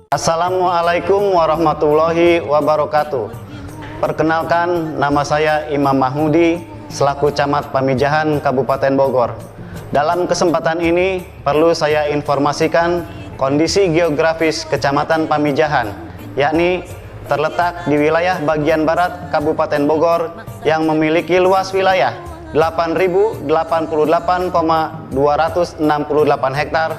Assalamualaikum warahmatullahi wabarakatuh. Perkenalkan, nama saya Imam Mahmudi selaku Camat Pamijahan Kabupaten Bogor. Dalam kesempatan ini perlu saya informasikan kondisi geografis Kecamatan Pamijahan, yakni terletak di wilayah bagian barat Kabupaten Bogor yang memiliki luas wilayah 8.088,268 hektar.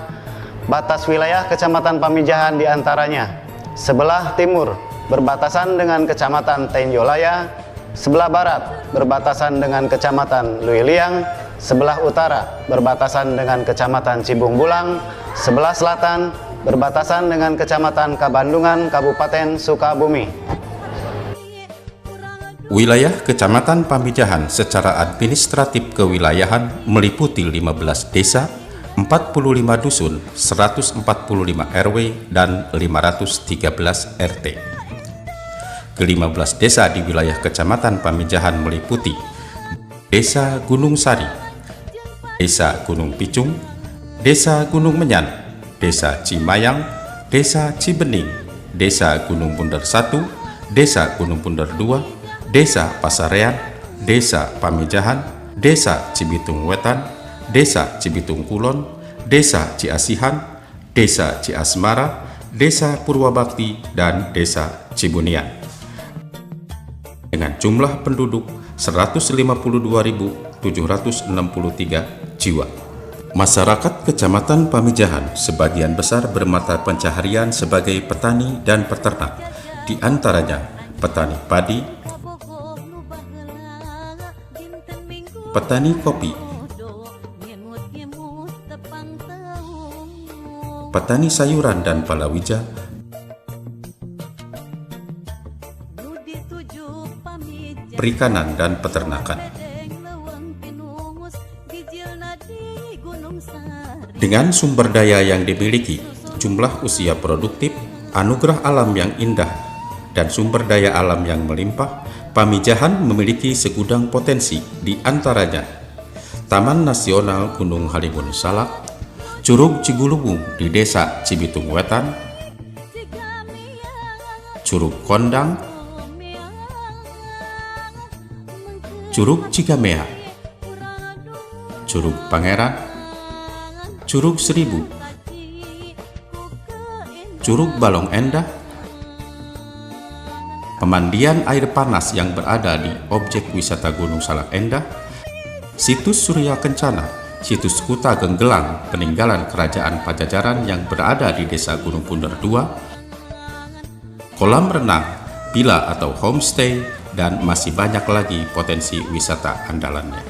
Batas wilayah Kecamatan Pamijahan diantaranya: sebelah timur berbatasan dengan Kecamatan Tenjolaya, sebelah barat berbatasan dengan Kecamatan Luiliang, sebelah utara berbatasan dengan Kecamatan Cibung Bulang, sebelah selatan berbatasan dengan Kecamatan Kabandungan, Kabupaten Sukabumi. Wilayah Kecamatan Pamijahan secara administratif kewilayahan meliputi 15 desa, 45 dusun, 145 RW, dan 513 RT. Ke-15 desa di wilayah Kecamatan Pamijahan meliputi Desa Gunung Sari, Desa Gunung Picung, Desa Gunung Menyan, Desa Cimayang, Desa Cibening, Desa Gunung Bunder 1, Desa Gunung Bunder 2, Desa Pasarean, Desa Pamijahan, Desa Cibitung Wetan, Desa Cibitung Kulon, Desa Ciasihan, Desa Ciasmara, Desa Purwabakti, dan Desa Cibunian. Dengan jumlah penduduk 152.763 jiwa. Masyarakat Kecamatan Pamijahan sebagian besar bermata pencaharian sebagai petani dan peternak, di antaranya petani padi, petani kopi, petani sayuran dan palawija, perikanan dan peternakan. Dengan sumber daya yang dimiliki, jumlah usia produktif, anugerah alam yang indah, dan sumber daya alam yang melimpah, Pamijahan memiliki segudang potensi, di antaranya Taman Nasional Gunung Halimun Salak, Curug Ciguluwung di Desa Cibitung Wetan, Curug Kondang, Curug Cigamea, Curug Pangeran, Curug Seribu, Curug Balong Endah, pemandian air panas yang berada di objek wisata Gunung Salak Endah, situs Surya Kencana, situs Kuta Genggelang peninggalan Kerajaan Pajajaran yang berada di Desa Gunung Bunder 2, kolam renang, villa atau homestay, dan masih banyak lagi potensi wisata andalannya.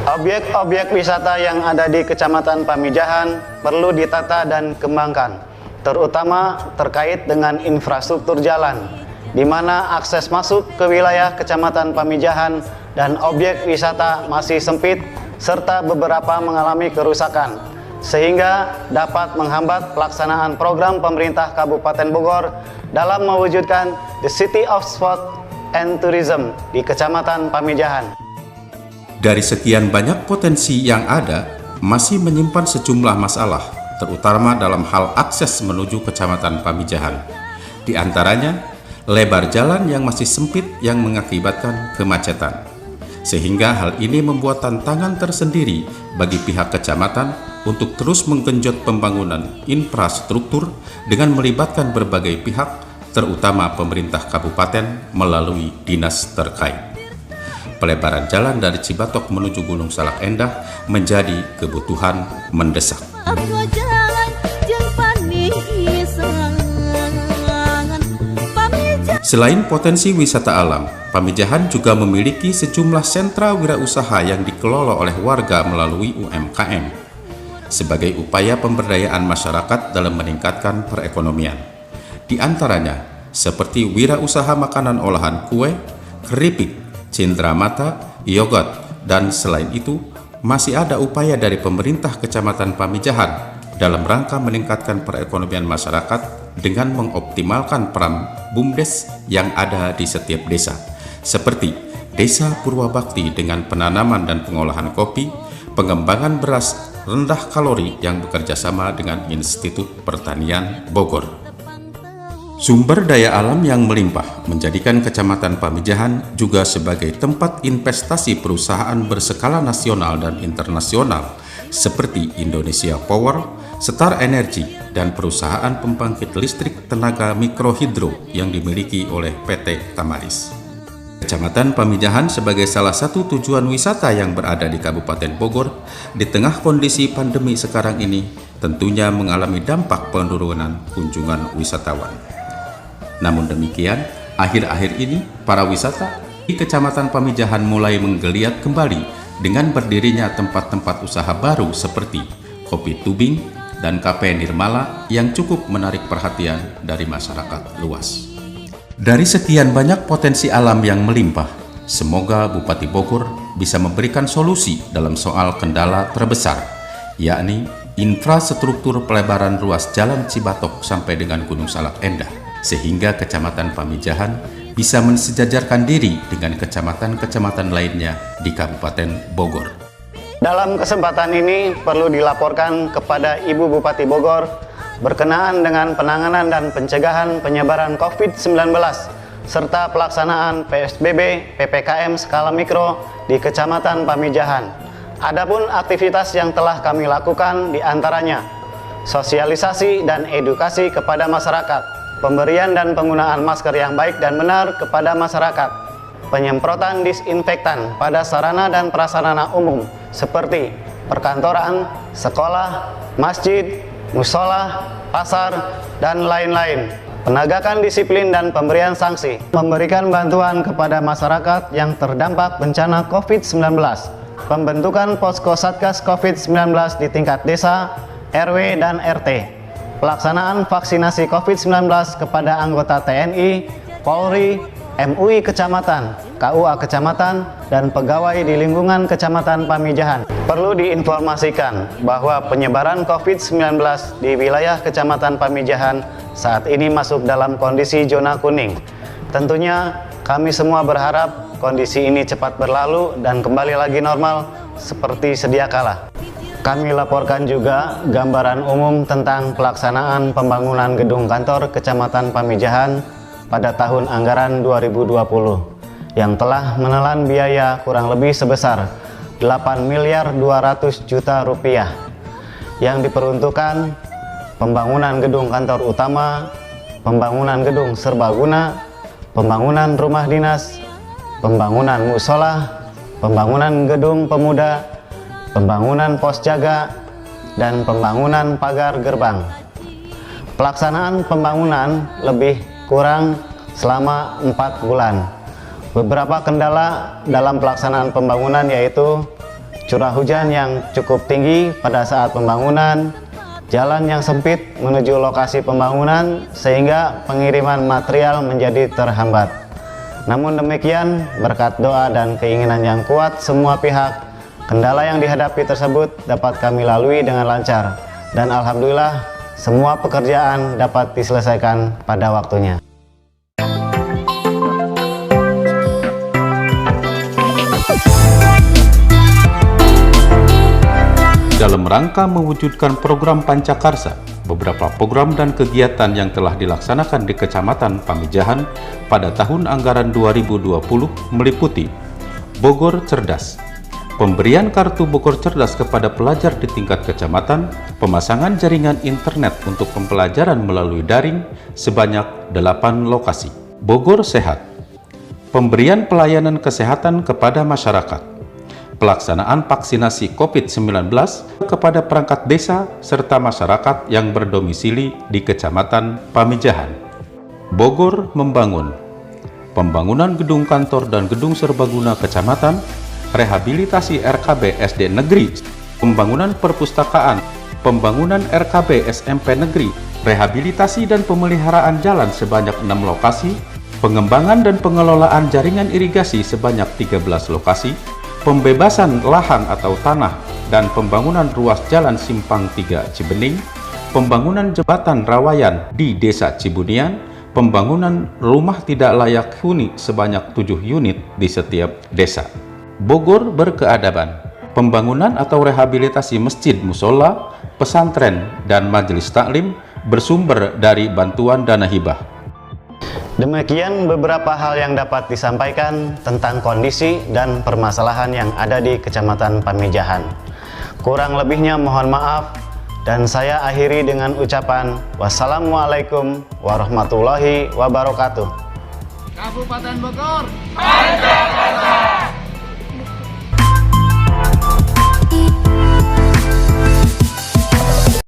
Objek-objek wisata yang ada di Kecamatan Pamijahan perlu ditata dan kembangkan, terutama terkait dengan infrastruktur jalan, di mana akses masuk ke wilayah Kecamatan Pamijahan dan objek wisata masih sempit serta beberapa mengalami kerusakan, sehingga dapat menghambat pelaksanaan program pemerintah Kabupaten Bogor dalam mewujudkan The City of Sport and Tourism di Kecamatan Pamijahan. Dari sekian banyak potensi yang ada, masih menyimpan sejumlah masalah, terutama dalam hal akses menuju Kecamatan Pamijahan. Di antaranya, lebar jalan yang masih sempit yang mengakibatkan kemacetan. Sehingga hal ini membuat tantangan tersendiri bagi pihak kecamatan untuk terus menggenjot pembangunan infrastruktur dengan melibatkan berbagai pihak, terutama pemerintah kabupaten melalui dinas terkait. Pelebaran jalan dari Cibatok menuju Gunung Salak Endah menjadi kebutuhan mendesak. Selain potensi wisata alam, Pamijahan juga memiliki sejumlah sentra wirausaha yang dikelola oleh warga melalui UMKM sebagai upaya pemberdayaan masyarakat dalam meningkatkan perekonomian. Di antaranya seperti wirausaha makanan olahan kue, keripik, cindramata, yogurt, dan selain itu masih ada upaya dari pemerintah Kecamatan Pamijahan dalam rangka meningkatkan perekonomian masyarakat dengan mengoptimalkan peran BUMDes yang ada di setiap desa, seperti Desa Purwabakti dengan penanaman dan pengolahan kopi, pengembangan beras, rendah kalori yang bekerja sama dengan Institut Pertanian Bogor. Sumber daya alam yang melimpah menjadikan Kecamatan Pamijahan juga sebagai tempat investasi perusahaan berskala nasional dan internasional seperti Indonesia Power, Star Energy, dan perusahaan pembangkit listrik tenaga mikrohidro yang dimiliki oleh PT Tamaris. Kecamatan Pamijahan sebagai salah satu tujuan wisata yang berada di Kabupaten Bogor di tengah kondisi pandemi sekarang ini tentunya mengalami dampak penurunan kunjungan wisatawan. Namun demikian, akhir-akhir ini para wisata di Kecamatan Pamijahan mulai menggeliat kembali dengan berdirinya tempat-tempat usaha baru seperti Kopi Tubing dan Kafe Nirmala yang cukup menarik perhatian dari masyarakat luas. Dari sekian banyak potensi alam yang melimpah, semoga Bupati Bogor bisa memberikan solusi dalam soal kendala terbesar, yakni infrastruktur pelebaran ruas Jalan Cibatok sampai dengan Gunung Salak Endah, sehingga Kecamatan Pamijahan bisa mensejajarkan diri dengan kecamatan-kecamatan lainnya di Kabupaten Bogor. Dalam kesempatan ini perlu dilaporkan kepada Ibu Bupati Bogor berkenaan dengan penanganan dan pencegahan penyebaran COVID-19 serta pelaksanaan PSBB PPKM skala mikro di Kecamatan Pamijahan. Adapun aktivitas yang telah kami lakukan diantaranya sosialisasi dan edukasi kepada masyarakat, pemberian dan penggunaan masker yang baik dan benar kepada masyarakat, penyemprotan disinfektan pada sarana dan prasarana umum seperti perkantoran, sekolah, masjid, musola, pasar, dan lain-lain. Penegakan disiplin dan pemberian sanksi. Memberikan bantuan kepada masyarakat yang terdampak bencana COVID-19. Pembentukan posko Satgas COVID-19 di tingkat desa, RW, dan RT. Pelaksanaan vaksinasi COVID-19 kepada anggota TNI, Polri, MUI Kecamatan, KUA Kecamatan, dan pegawai di lingkungan Kecamatan Pamijahan. Perlu diinformasikan bahwa penyebaran COVID-19 di wilayah Kecamatan Pamijahan saat ini masuk dalam kondisi zona kuning. Tentunya kami semua berharap kondisi ini cepat berlalu dan kembali lagi normal seperti sedia kala. Kami laporkan juga gambaran umum tentang pelaksanaan pembangunan gedung kantor Kecamatan Pamijahan pada tahun anggaran 2020 yang telah menelan biaya kurang lebih sebesar 8 miliar 200 juta rupiah yang diperuntukkan pembangunan gedung kantor utama, pembangunan gedung serbaguna, pembangunan rumah dinas, pembangunan musola, pembangunan gedung pemuda, pembangunan pos jaga, dan pembangunan pagar gerbang. Pelaksanaan pembangunan lebih kurang selama 4 bulan. Beberapa kendala dalam pelaksanaan pembangunan yaitu curah hujan yang cukup tinggi pada saat pembangunan, jalan yang sempit menuju lokasi pembangunan sehingga pengiriman material menjadi terhambat. Namun demikian, berkat doa dan keinginan yang kuat semua pihak, kendala yang dihadapi tersebut dapat kami lalui dengan lancar dan alhamdulillah semua pekerjaan dapat diselesaikan pada waktunya. Dalam rangka mewujudkan program Pancakarsa, beberapa program dan kegiatan yang telah dilaksanakan di Kecamatan Pamijahan pada tahun anggaran 2020 meliputi Bogor Cerdas, pemberian kartu Bogor Cerdas kepada pelajar di tingkat kecamatan, pemasangan jaringan internet untuk pembelajaran melalui daring sebanyak 8 lokasi. Bogor Sehat, pemberian pelayanan kesehatan kepada masyarakat, pelaksanaan vaksinasi COVID-19 kepada perangkat desa serta masyarakat yang berdomisili di Kecamatan Pamijahan. Bogor Membangun, pembangunan gedung kantor dan gedung serbaguna kecamatan, rehabilitasi RKB SD Negeri, pembangunan perpustakaan, pembangunan RKB SMP Negeri, rehabilitasi dan pemeliharaan jalan sebanyak 6 lokasi, pengembangan dan pengelolaan jaringan irigasi sebanyak 13 lokasi, pembebasan lahan atau tanah dan pembangunan ruas jalan Simpang 3 Cibening, pembangunan jembatan Rawayan di Desa Cibunian, pembangunan rumah tidak layak huni sebanyak 7 unit di setiap desa. Bogor Berkeadaban, pembangunan atau rehabilitasi masjid, musola, pesantren, dan majelis taklim bersumber dari bantuan dana hibah. Demikian beberapa hal yang dapat disampaikan tentang kondisi dan permasalahan yang ada di Kecamatan Pamijahan. Kurang lebihnya mohon maaf, dan saya akhiri dengan ucapan wassalamualaikum warahmatullahi wabarakatuh. Kabupaten Bogor, Jakarta.